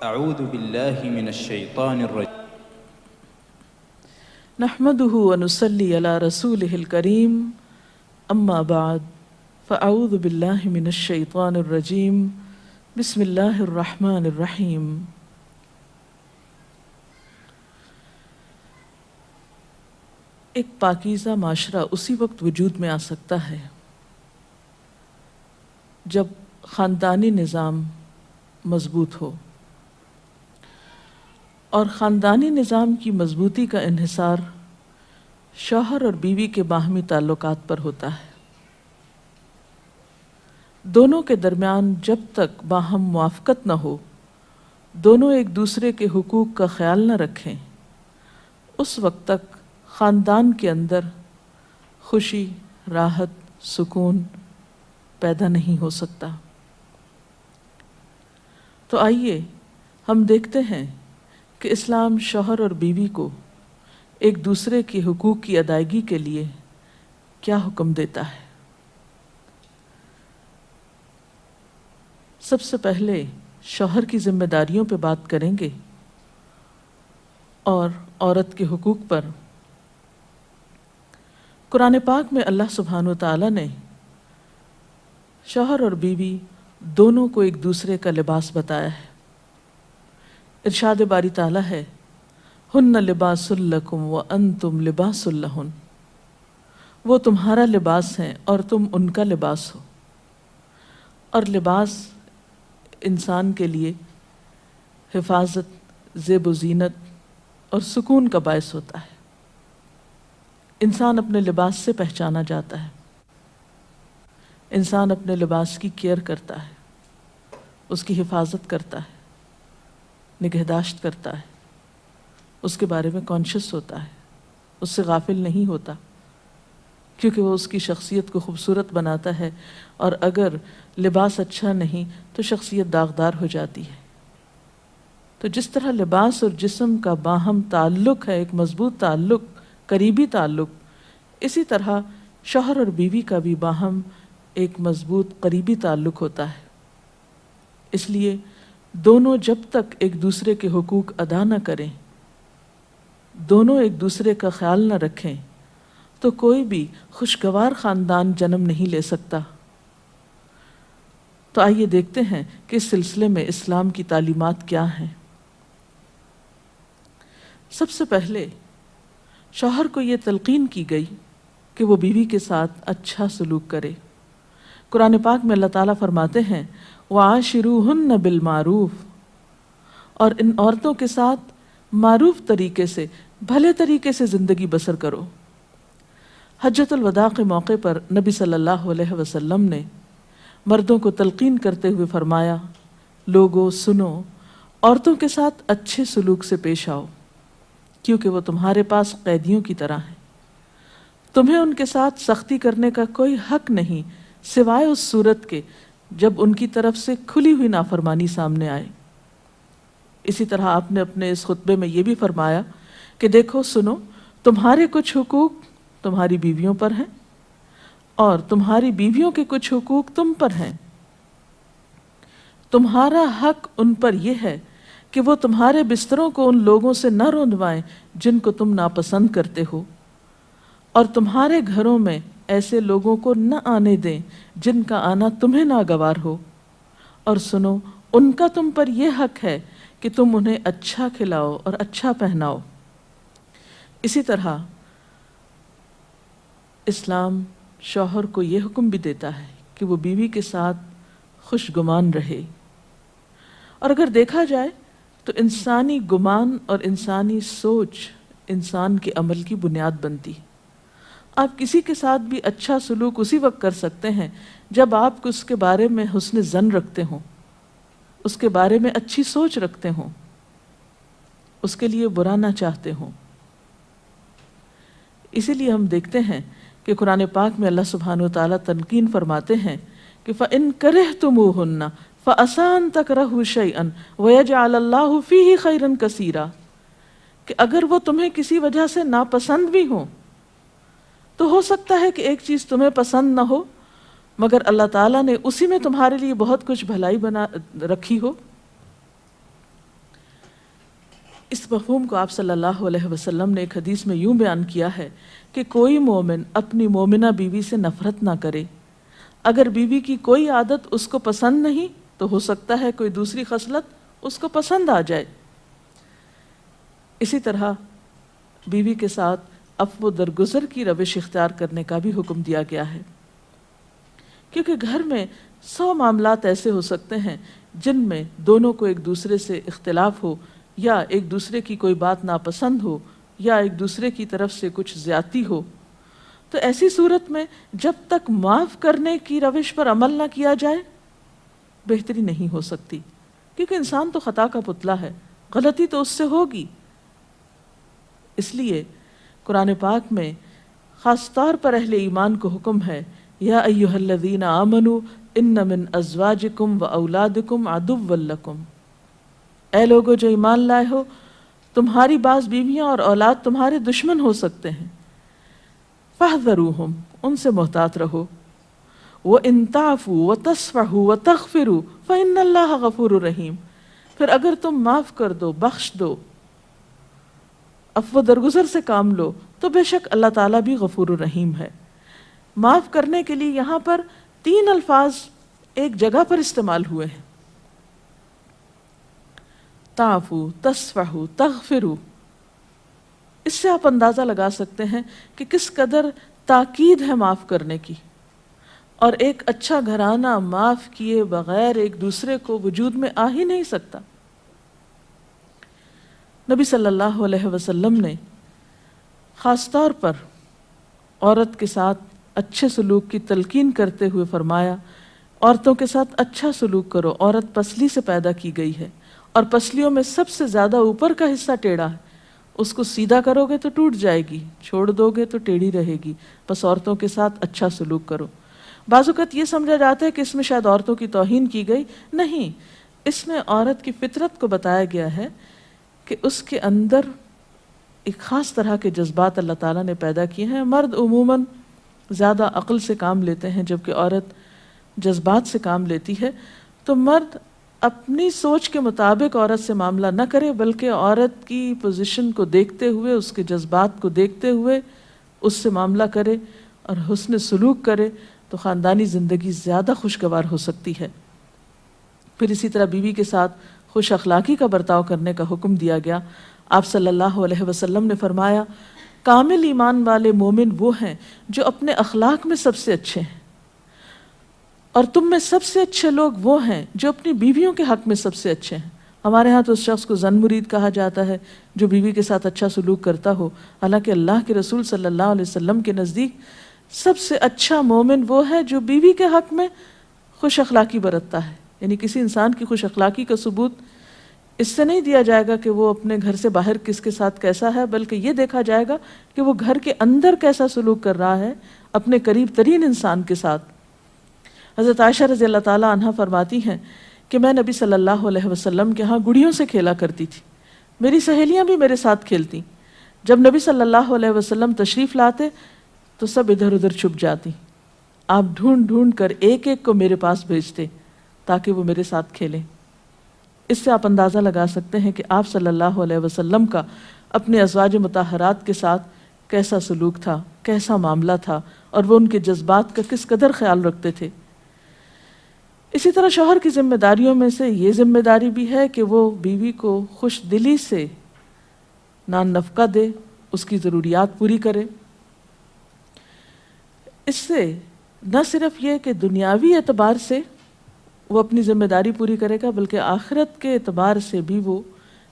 اعوذ باللہ من الشیطان الرجیم نحمده ونصلي على رسوله الكريم اما بعد فاعوذ باللہ من الشیطان الرجیم بسم اللہ الرحمن الرحیم. ایک پاکیزہ معاشرہ اسی وقت وجود میں آ سکتا ہے جب خاندانی نظام مضبوط ہو، اور خاندانی نظام کی مضبوطی کا انحصار شوہر اور بیوی کے باہمی تعلقات پر ہوتا ہے. دونوں کے درمیان جب تک باہم موافقت نہ ہو، دونوں ایک دوسرے کے حقوق کا خیال نہ رکھیں، اس وقت تک خاندان کے اندر خوشی، راحت، سکون پیدا نہیں ہو سکتا. تو آئیے ہم دیکھتے ہیں کہ اسلام شوہر اور بیوی کو ایک دوسرے کے حقوق کی ادائیگی کے لیے کیا حکم دیتا ہے. سب سے پہلے شوہر کی ذمہ داریوں پہ بات کریں گے اور عورت کے حقوق پر. قرآن پاک میں اللہ سبحانہ وتعالی نے شوہر اور بیوی دونوں کو ایک دوسرے کا لباس بتایا ہے. ارشاد باری تعالیٰ ہے، ہن لباس لکم وانتم لباس لہن، وہ تمہارا لباس ہیں اور تم ان کا لباس ہو. اور لباس انسان کے لیے حفاظت، زیب و زینت اور سکون کا باعث ہوتا ہے. انسان اپنے لباس سے پہچانا جاتا ہے. انسان اپنے لباس کی کیئر کرتا ہے، اس کی حفاظت کرتا ہے، نگہداشت کرتا ہے، اس کے بارے میں کانشیس ہوتا ہے، اس سے غافل نہیں ہوتا، کیونکہ وہ اس کی شخصیت کو خوبصورت بناتا ہے. اور اگر لباس اچھا نہیں تو شخصیت داغدار ہو جاتی ہے. تو جس طرح لباس اور جسم کا باہم تعلق ہے، ایک مضبوط تعلق، قریبی تعلق، اسی طرح شوہر اور بیوی کا بھی باہم ایک مضبوط قریبی تعلق ہوتا ہے. اس لیے دونوں جب تک ایک دوسرے کے حقوق ادا نہ کریں، دونوں ایک دوسرے کا خیال نہ رکھیں، تو کوئی بھی خوشگوار خاندان جنم نہیں لے سکتا. تو آئیے دیکھتے ہیں کہ اس سلسلے میں اسلام کی تعلیمات کیا ہیں. سب سے پہلے شوہر کو یہ تلقین کی گئی کہ وہ بیوی کے ساتھ اچھا سلوک کرے. قرآن پاک میں اللہ تعالیٰ فرماتے ہیں، وَعَاشِرُوهُنَّ بِالْمَعْرُوفِ، اور ان عورتوں کے ساتھ معروف طریقے سے، بھلے طریقے سے زندگی بسر کرو. حجۃ الوداع کے موقع پر نبی صلی اللہ علیہ وسلم نے مردوں کو تلقین کرتے ہوئے فرمایا، لوگو سنو، عورتوں کے ساتھ اچھے سلوک سے پیش آؤ، کیونکہ وہ تمہارے پاس قیدیوں کی طرح ہیں. تمہیں ان کے ساتھ سختی کرنے کا کوئی حق نہیں سوائے اس صورت کے جب ان کی طرف سے کھلی ہوئی نافرمانی سامنے آئے. اسی طرح آپ نے اپنے اس خطبے میں یہ بھی فرمایا کہ دیکھو سنو، تمہارے کچھ حقوق تمہاری بیویوں پر ہیں اور تمہاری بیویوں کے کچھ حقوق تم پر ہیں. تمہارا حق ان پر یہ ہے کہ وہ تمہارے بستروں کو ان لوگوں سے نہ روندوائیں جن کو تم ناپسند کرتے ہو، اور تمہارے گھروں میں ایسے لوگوں کو نہ آنے دیں جن کا آنا تمہیں ناگوار ہو. اور سنو، ان کا تم پر یہ حق ہے کہ تم انہیں اچھا کھلاؤ اور اچھا پہناؤ. اسی طرح اسلام شوہر کو یہ حکم بھی دیتا ہے کہ وہ بیوی کے ساتھ خوش گمان رہے. اور اگر دیکھا جائے تو انسانی گمان اور انسانی سوچ انسان کے عمل کی بنیاد بنتی ہے. آپ کسی کے ساتھ بھی اچھا سلوک اسی وقت کر سکتے ہیں جب آپ اس کے بارے میں حسن ظن رکھتے ہوں، اس کے بارے میں اچھی سوچ رکھتے ہوں، اس کے لیے برا نہ چاہتے ہوں. اسی لیے ہم دیکھتے ہیں کہ قرآن پاک میں اللہ سبحانہ وتعالیٰ تلقین فرماتے ہیں کہ فَإِن كَرِهْتُمُوهُنَّ فَعَسَىٰ أَن تَكْرَهُوا شَيْئًا وَيَجْعَلَ اللَّهُ فِيهِ خَيْرًا كَثِيرًا، کہ اگر وہ تمہیں کسی وجہ سے ناپسند بھی ہوں تو ہو سکتا ہے کہ ایک چیز تمہیں پسند نہ ہو، مگر اللہ تعالیٰ نے اسی میں تمہارے لیے بہت کچھ بھلائی بنا رکھی ہو. اس مفہوم کو آپ صلی اللہ علیہ وسلم نے ایک حدیث میں یوں بیان کیا ہے کہ کوئی مومن اپنی مومنہ بیوی سے نفرت نہ کرے، اگر بیوی کی کوئی عادت اس کو پسند نہیں تو ہو سکتا ہے کوئی دوسری خصلت اس کو پسند آ جائے۔ اسی طرح بیوی کے ساتھ عفو و درگزر کی روش اختیار کرنے کا بھی حکم دیا گیا ہے، کیونکہ گھر میں 100 معاملات ایسے ہو سکتے ہیں جن میں دونوں کو ایک دوسرے سے اختلاف ہو، یا ایک دوسرے کی کوئی بات ناپسند ہو، یا ایک دوسرے کی طرف سے کچھ زیادتی ہو۔ تو ایسی صورت میں جب تک معاف کرنے کی روش پر عمل نہ کیا جائے بہتری نہیں ہو سکتی، کیونکہ انسان تو خطا کا پتلا ہے، غلطی تو اس سے ہوگی۔ اس لیے قرآن پاک میں خاص طور پر اہل ایمان کو حکم ہے، یا ایھا الذین آمنوا ان من ازواجکم و اولادکم عدوا لکم، اے لوگو جو ایمان لائے ہو، تمہاری بعض بیویاں اور اولاد تمہارے دشمن ہو سکتے ہیں، فاحذروہم، ان سے محتاط رہو، وَإِن تَعْفُوا وَتَصْفَحُوا وَتَغْفِرُوا فَإِنَّ اللَّهَ غَفُورٌ رَحِيمٌ، پھر اگر تم معاف کر دو، بخش دو، عفو درگزر سے کام لو، تو بے شک اللہ تعالیٰ بھی غفور الرحیم ہے۔ معاف کرنے کے لیے یہاں پر 3 الفاظ ایک جگہ پر استعمال ہوئے ہیں، تعفو، تصفحو، تغفرو۔ اس سے آپ اندازہ لگا سکتے ہیں کہ کس قدر تاکید ہے معاف کرنے کی، اور ایک اچھا گھرانہ معاف کیے بغیر ایک دوسرے کو وجود میں آ ہی نہیں سکتا۔ نبی صلی اللہ علیہ وسلم نے خاص طور پر عورت کے ساتھ اچھے سلوک کی تلقین کرتے ہوئے فرمایا، عورتوں کے ساتھ اچھا سلوک کرو، عورت پسلی سے پیدا کی گئی ہے، اور پسلیوں میں سب سے زیادہ اوپر کا حصہ ٹیڑھا ہے، اس کو سیدھا کرو گے تو ٹوٹ جائے گی، چھوڑ دو گے تو ٹیڑھی رہے گی، بس عورتوں کے ساتھ اچھا سلوک کرو۔ بعض اوقات یہ سمجھا جاتا ہے کہ اس میں شاید عورتوں کی توہین کی گئی، نہیں، اس میں عورت کی فطرت کو بتایا گیا ہے کہ اس کے اندر ایک خاص طرح کے جذبات اللہ تعالیٰ نے پیدا کیے ہیں۔ مرد عموماً زیادہ عقل سے کام لیتے ہیں جبکہ عورت جذبات سے کام لیتی ہے، تو مرد اپنی سوچ کے مطابق عورت سے معاملہ نہ کرے، بلکہ عورت کی پوزیشن کو دیکھتے ہوئے، اس کے جذبات کو دیکھتے ہوئے اس سے معاملہ کرے اور حسن سلوک کرے، تو خاندانی زندگی زیادہ خوشگوار ہو سکتی ہے۔ پھر اسی طرح بیوی کے ساتھ خوش اخلاقی کا برتاؤ کرنے کا حکم دیا گیا۔ آپ صلی اللہ علیہ وسلم نے فرمایا، کامل ایمان والے مومن وہ ہیں جو اپنے اخلاق میں سب سے اچھے ہیں، اور تم میں سب سے اچھے لوگ وہ ہیں جو اپنی بیویوں کے حق میں سب سے اچھے ہیں۔ ہمارے ہاں تو اس شخص کو زن مرید کہا جاتا ہے جو بیوی کے ساتھ اچھا سلوک کرتا ہو، حالانکہ اللہ کے رسول صلی اللہ علیہ وسلم کے نزدیک سب سے اچھا مومن وہ ہے جو بیوی کے حق میں خوش اخلاقی برتتا ہے۔ یعنی کسی انسان کی خوش اخلاقی کا ثبوت اس سے نہیں دیا جائے گا کہ وہ اپنے گھر سے باہر کس کے ساتھ کیسا ہے، بلکہ یہ دیکھا جائے گا کہ وہ گھر کے اندر کیسا سلوک کر رہا ہے اپنے قریب ترین انسان کے ساتھ۔ حضرت عائشہ رضی اللہ تعالی عنہا فرماتی ہیں کہ میں نبی صلی اللہ علیہ وسلم کے ہاں گڑیوں سے کھیلا کرتی تھی، میری سہیلیاں بھی میرے ساتھ کھیلتی، جب نبی صلی اللہ علیہ وسلم تشریف لاتے تو سب ادھر ادھر چھپ جاتی، آپ ڈھونڈ ڈھونڈ کر ایک ایک کو میرے پاس بھیجتے تاکہ وہ میرے ساتھ کھیلیں۔ اس سے آپ اندازہ لگا سکتے ہیں کہ آپ صلی اللہ علیہ وسلم کا اپنے ازواج مطہرات کے ساتھ کیسا سلوک تھا، کیسا معاملہ تھا، اور وہ ان کے جذبات کا کس قدر خیال رکھتے تھے۔ اسی طرح شوہر کی ذمہ داریوں میں سے یہ ذمہ داری بھی ہے کہ وہ بیوی کو خوش دلی سے نان نفقہ دے، اس کی ضروریات پوری کرے۔ اس سے نہ صرف یہ کہ دنیاوی اعتبار سے وہ اپنی ذمہ داری پوری کرے گا، بلکہ آخرت کے اعتبار سے بھی وہ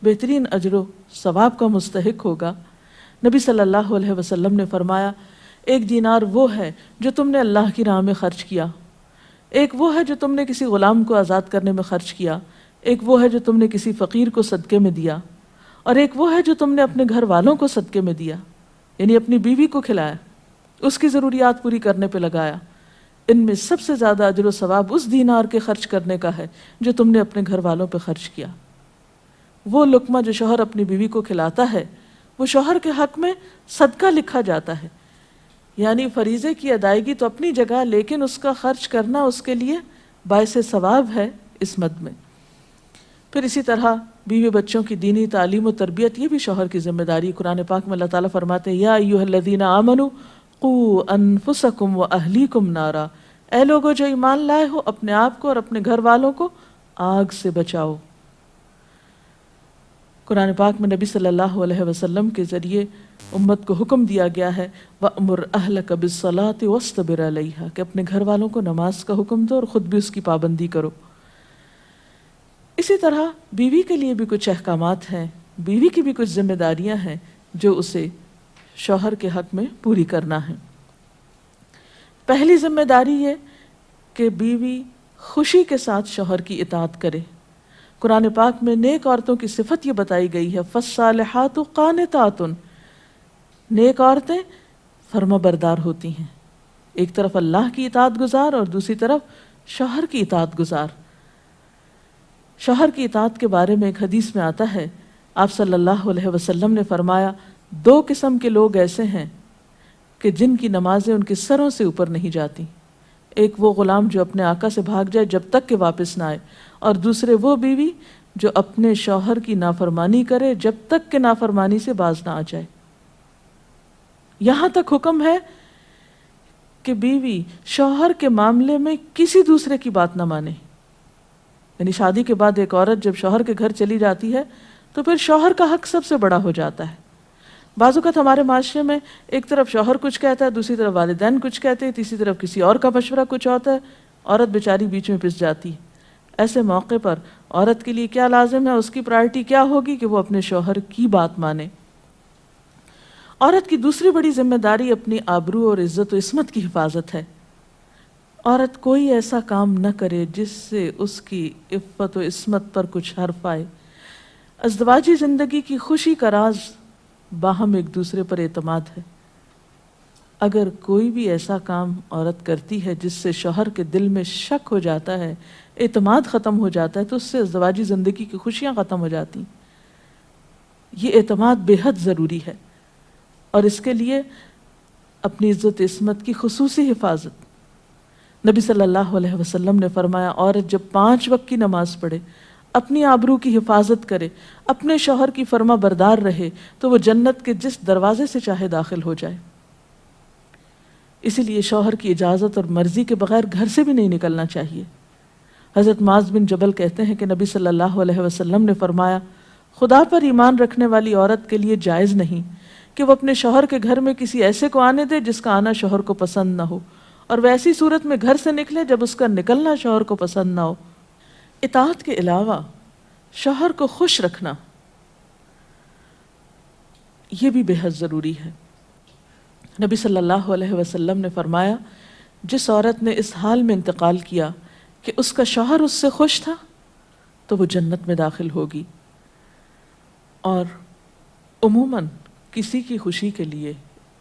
بہترین اجر و ثواب کا مستحق ہوگا۔ نبی صلی اللہ علیہ وسلم نے فرمایا، ایک دینار وہ ہے جو تم نے اللہ کی راہ میں خرچ کیا، ایک وہ ہے جو تم نے کسی غلام کو آزاد کرنے میں خرچ کیا، ایک وہ ہے جو تم نے کسی فقیر کو صدقے میں دیا، اور ایک وہ ہے جو تم نے اپنے گھر والوں کو صدقے میں دیا، یعنی اپنی بیوی کو کھلایا، اس کی ضروریات پوری کرنے پہ لگایا۔ ان میں سب سے زیادہ اجر و ثواب اس دینار کے خرچ کرنے کا ہے جو تم نے اپنے گھر والوں پہ خرچ کیا۔ وہ لقمہ جو شوہر اپنی بیوی کو کھلاتا ہے وہ شوہر کے حق میں صدقہ لکھا جاتا ہے، یعنی فریضے کی ادائیگی تو اپنی جگہ، لیکن اس کا خرچ کرنا اس کے لیے باعث ثواب ہے اس مد میں۔ پھر اسی طرح بیوی بچوں کی دینی تعلیم و تربیت یہ بھی شوہر کی ذمہ داری. قرآن پاک میں اللہ تعالیٰ فرماتے ہیں یا ایھا الذین آمنوا قوا انفسکم واہلیکم نارا، اے لوگو جو ایمان لائے ہو اپنے آپ کو اور اپنے گھر والوں کو آگ سے بچاؤ. قرآن پاک میں نبی صلی اللہ علیہ وسلم کے ذریعے امت کو حکم دیا گیا ہے وَأْمُرْ أَهْلَكَ بِالصَّلَاةِ وَاصْطَبِرْ عَلَيْهَا کہ اپنے گھر والوں کو نماز کا حکم دو اور خود بھی اس کی پابندی کرو. اسی طرح بیوی کے لیے بھی کچھ احکامات ہیں، بیوی کی بھی کچھ ذمہ داریاں ہیں جو اسے شوہر کے حق میں پوری کرنا ہے. پہلی ذمہ داری یہ کہ بیوی خوشی کے ساتھ شوہر کی اطاعت کرے. قرآن پاک میں نیک عورتوں کی صفت یہ بتائی گئی ہے فَالصَّالِحَاتُ قَانِتَاتٌ، نیک عورتیں فرما بردار ہوتی ہیں، ایک طرف اللہ کی اطاعت گزار اور دوسری طرف شوہر کی اطاعت گزار. شوہر کی اطاعت کے بارے میں ایک حدیث میں آتا ہے آپ صلی اللہ علیہ وسلم نے فرمایا 2 قسم کے لوگ ایسے ہیں کہ جن کی نمازیں ان کے سروں سے اوپر نہیں جاتی. ایک وہ غلام جو اپنے آقا سے بھاگ جائے جب تک کہ واپس نہ آئے، اور دوسرے وہ بیوی جو اپنے شوہر کی نافرمانی کرے جب تک کہ نافرمانی سے باز نہ آ جائے. یہاں تک حکم ہے کہ بیوی شوہر کے معاملے میں کسی دوسرے کی بات نہ مانے. یعنی شادی کے بعد ایک عورت جب شوہر کے گھر چلی جاتی ہے تو پھر شوہر کا حق سب سے بڑا ہو جاتا ہے. بعض اوقات ہمارے معاشرے میں ایک طرف شوہر کچھ کہتا ہے، دوسری طرف والدین کچھ کہتے ہیں، تیسری طرف کسی اور کا مشورہ کچھ ہوتا ہے، عورت بیچاری بیچ میں پس جاتی ہے. ایسے موقع پر عورت کے لیے کیا لازم ہے، اس کی پرائرٹی کیا ہوگی کہ وہ اپنے شوہر کی بات مانے. عورت کی دوسری بڑی ذمہ داری اپنی آبرو اور عزت و عصمت کی حفاظت ہے. عورت کوئی ایسا کام نہ کرے جس سے اس کی عفت و عصمت پر کچھ حرف آئے. ازدواجی زندگی کی خوشی کا راز باہم ایک دوسرے پر اعتماد ہے. اگر کوئی بھی ایسا کام عورت کرتی ہے جس سے شوہر کے دل میں شک ہو جاتا ہے، اعتماد ختم ہو جاتا ہے، تو اس سے ازدواجی زندگی کی خوشیاں ختم ہو جاتی. یہ اعتماد بے حد ضروری ہے اور اس کے لیے اپنی عزت عصمت کی خصوصی حفاظت. نبی صلی اللہ علیہ وسلم نے فرمایا عورت جب 5 وقت کی نماز پڑھے، اپنی آبرو کی حفاظت کرے، اپنے شوہر کی فرما بردار رہے تو وہ جنت کے جس دروازے سے چاہے داخل ہو جائے. اسی لیے شوہر کی اجازت اور مرضی کے بغیر گھر سے بھی نہیں نکلنا چاہیے. حضرت معاذ بن جبل کہتے ہیں کہ نبی صلی اللہ علیہ وسلم نے فرمایا خدا پر ایمان رکھنے والی عورت کے لیے جائز نہیں کہ وہ اپنے شوہر کے گھر میں کسی ایسے کو آنے دے جس کا آنا شوہر کو پسند نہ ہو، اور ویسی صورت میں گھر سے نکلے جب اس کا نکلنا شوہر کو پسند نہ ہو. اطاعت کے علاوہ شوہر کو خوش رکھنا یہ بھی بے حد ضروری ہے. نبی صلی اللہ علیہ وسلم نے فرمایا جس عورت نے اس حال میں انتقال کیا کہ اس کا شوہر اس سے خوش تھا تو وہ جنت میں داخل ہوگی. اور عموماً کسی کی خوشی کے لیے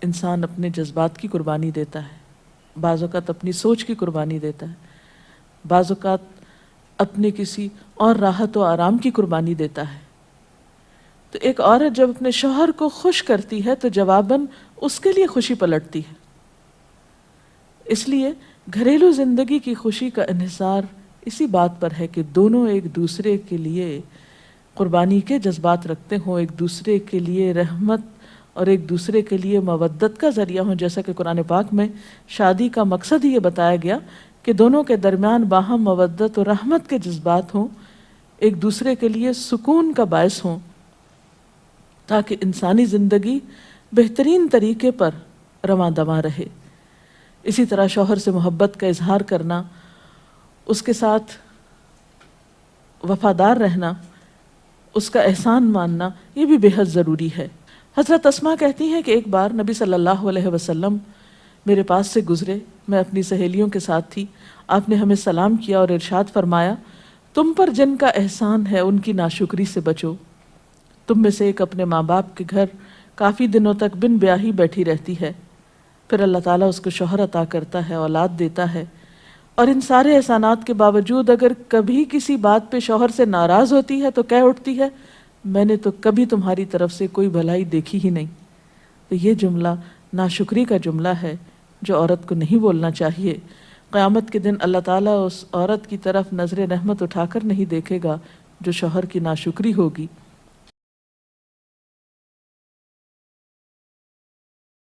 انسان اپنے جذبات کی قربانی دیتا ہے، بعض اوقات اپنی سوچ کی قربانی دیتا ہے، بعض اوقات اپنے کسی اور راحت و آرام کی قربانی دیتا ہے. تو ایک عورت جب اپنے شوہر کو خوش کرتی ہے تو جواباً اس کے لیے خوشی پلٹتی ہے. اس لیے گھریلو زندگی کی خوشی کا انحصار اسی بات پر ہے کہ دونوں ایک دوسرے کے لیے قربانی کے جذبات رکھتے ہوں، ایک دوسرے کے لیے رحمت اور ایک دوسرے کے لیے مودت کا ذریعہ ہوں. جیسا کہ قرآن پاک میں شادی کا مقصد ہی یہ بتایا گیا کہ دونوں کے درمیان باہم مودت اور رحمت کے جذبات ہوں، ایک دوسرے کے لیے سکون کا باعث ہوں، تاکہ انسانی زندگی بہترین طریقے پر رواں دواں رہے. اسی طرح شوہر سے محبت کا اظہار کرنا، اس کے ساتھ وفادار رہنا، اس کا احسان ماننا یہ بھی بے حد ضروری ہے. حضرت اسماء کہتی ہیں کہ ایک بار نبی صلی اللہ علیہ وسلم میرے پاس سے گزرے، میں اپنی سہیلیوں کے ساتھ تھی. آپ نے ہمیں سلام کیا اور ارشاد فرمایا تم پر جن کا احسان ہے ان کی ناشکری سے بچو. تم میں سے ایک اپنے ماں باپ کے گھر کافی دنوں تک بن بیاہی بیٹھی رہتی ہے، پھر اللہ تعالیٰ اس کو شوہر عطا کرتا ہے، اولاد دیتا ہے، اور ان سارے احسانات کے باوجود اگر کبھی کسی بات پہ شوہر سے ناراض ہوتی ہے تو کہہ اٹھتی ہے میں نے تو کبھی تمہاری طرف سے کوئی بھلائی دیکھی ہی نہیں. تو یہ جملہ ناشکری کا جملہ ہے جو عورت کو نہیں بولنا چاہیے. قیامت کے دن اللہ تعالیٰ اس عورت کی طرف نظر رحمت اٹھا کر نہیں دیکھے گا جو شوہر کی ناشکری ہوگی